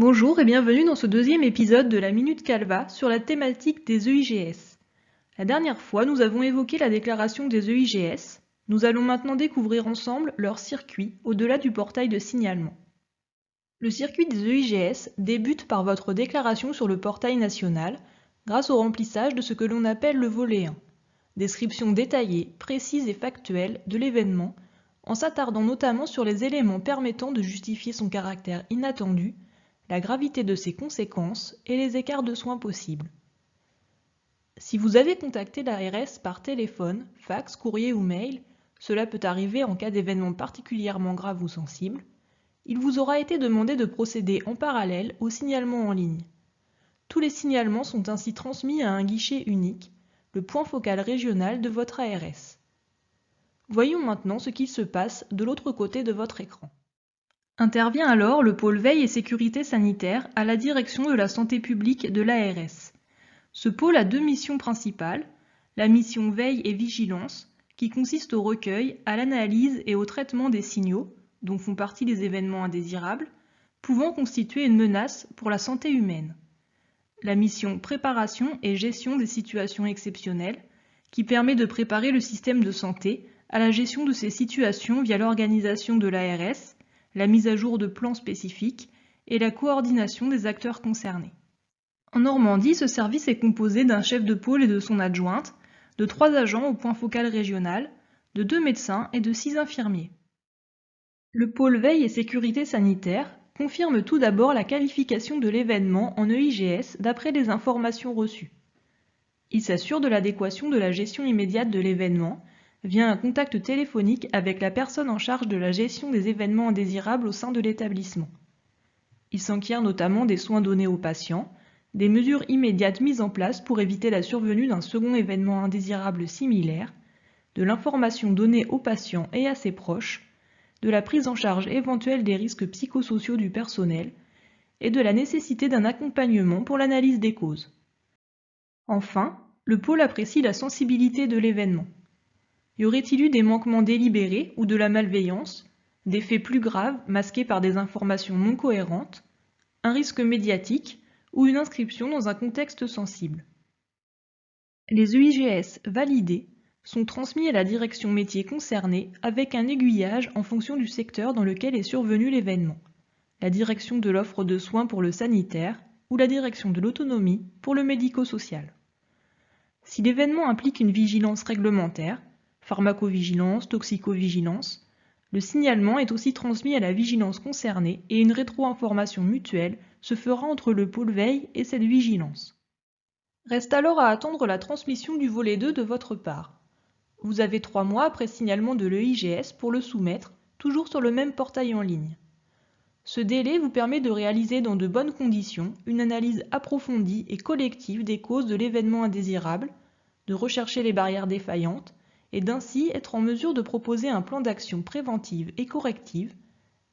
Bonjour et bienvenue dans ce deuxième épisode de la Minute Calva sur la thématique des EIGS. La dernière fois, nous avons évoqué la déclaration des EIGS. Nous allons maintenant découvrir ensemble leur circuit au-delà du portail de signalement. Le circuit des EIGS débute par votre déclaration sur le portail national grâce au remplissage de ce que l'on appelle le volet 1, description détaillée, précise et factuelle de l'événement, en s'attardant notamment sur les éléments permettant de justifier son caractère inattendu, la gravité de ses conséquences et les écarts de soins possibles. Si vous avez contacté l'ARS par téléphone, fax, courrier ou mail, cela peut arriver en cas d'événement particulièrement grave ou sensible, il vous aura été demandé de procéder en parallèle au signalement en ligne. Tous les signalements sont ainsi transmis à un guichet unique, le point focal régional de votre ARS. Voyons maintenant ce qu'il se passe de l'autre côté de votre écran. Intervient alors le pôle veille et sécurité sanitaire à la direction de la santé publique de l'ARS. Ce pôle a deux missions principales, la mission veille et vigilance, qui consiste au recueil, à l'analyse et au traitement des signaux, dont font partie les événements indésirables, pouvant constituer une menace pour la santé humaine. La mission préparation et gestion des situations exceptionnelles, qui permet de préparer le système de santé à la gestion de ces situations via l'organisation de l'ARS, la mise à jour de plans spécifiques et la coordination des acteurs concernés. En Normandie, ce service est composé d'un chef de pôle et de son adjointe, de 3 agents au point focal régional, de 2 médecins et de 6 infirmiers. Le pôle veille et sécurité sanitaire confirme tout d'abord la qualification de l'événement en EIGS d'après les informations reçues. Il s'assure de l'adéquation de la gestion immédiate de l'événement via un contact téléphonique avec la personne en charge de la gestion des événements indésirables au sein de l'établissement. Il s'enquiert notamment des soins donnés aux patients, des mesures immédiates mises en place pour éviter la survenue d'un second événement indésirable similaire, de l'information donnée aux patients et à ses proches, de la prise en charge éventuelle des risques psychosociaux du personnel et de la nécessité d'un accompagnement pour l'analyse des causes. Enfin, le pôle apprécie la sensibilité de l'événement. Y aurait-il eu des manquements délibérés ou de la malveillance, des faits plus graves masqués par des informations non cohérentes, un risque médiatique ou une inscription dans un contexte sensible. Les EIGS validés sont transmis à la direction métier concernée avec un aiguillage en fonction du secteur dans lequel est survenu l'événement, la direction de l'offre de soins pour le sanitaire ou la direction de l'autonomie pour le médico-social. Si l'événement implique une vigilance réglementaire, pharmacovigilance, toxicovigilance, le signalement est aussi transmis à la vigilance concernée et une rétro-information mutuelle se fera entre le pôle veille et cette vigilance. Reste alors à attendre la transmission du volet 2 de votre part. Vous avez 3 mois après signalement de l'EIGS pour le soumettre, toujours sur le même portail en ligne. Ce délai vous permet de réaliser dans de bonnes conditions une analyse approfondie et collective des causes de l'événement indésirable, de rechercher les barrières défaillantes, et d'ainsi être en mesure de proposer un plan d'action préventive et corrective,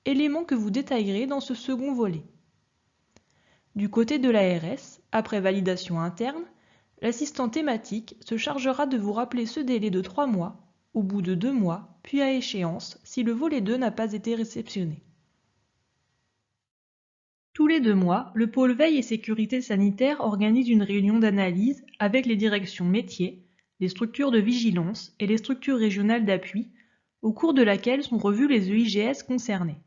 élément que vous détaillerez dans ce second volet. Du côté de l'ARS, après validation interne, l'assistant thématique se chargera de vous rappeler ce délai de 3 mois, au bout de 2 mois, puis à échéance si le volet 2 n'a pas été réceptionné. Tous les 2 mois, le pôle veille et sécurité sanitaire organise une réunion d'analyse avec les directions métiers, les structures de vigilance et les structures régionales d'appui, au cours de laquelle sont revus les EIGS concernés.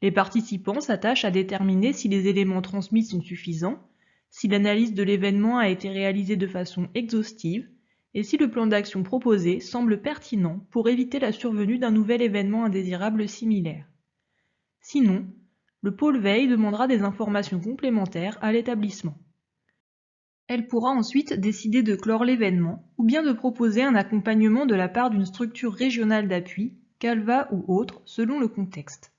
Les participants s'attachent à déterminer si les éléments transmis sont suffisants, si l'analyse de l'événement a été réalisée de façon exhaustive et si le plan d'action proposé semble pertinent pour éviter la survenue d'un nouvel événement indésirable similaire. Sinon, le pôle veille demandera des informations complémentaires à l'établissement. Elle pourra ensuite décider de clore l'événement ou bien de proposer un accompagnement de la part d'une structure régionale d'appui, Calva ou autre, selon le contexte.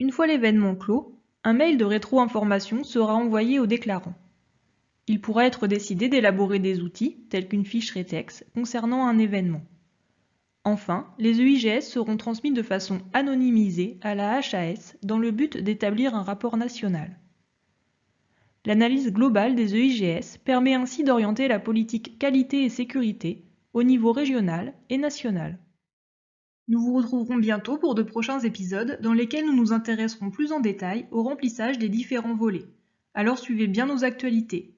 Une fois l'événement clos, un mail de rétro-information sera envoyé au déclarant. Il pourra être décidé d'élaborer des outils, tels qu'une fiche rétex, concernant un événement. Enfin, les EIGS seront transmis de façon anonymisée à la HAS dans le but d'établir un rapport national. L'analyse globale des EIGS permet ainsi d'orienter la politique qualité et sécurité au niveau régional et national. Nous vous retrouverons bientôt pour de prochains épisodes dans lesquels nous nous intéresserons plus en détail au remplissage des différents volets. Alors suivez bien nos actualités.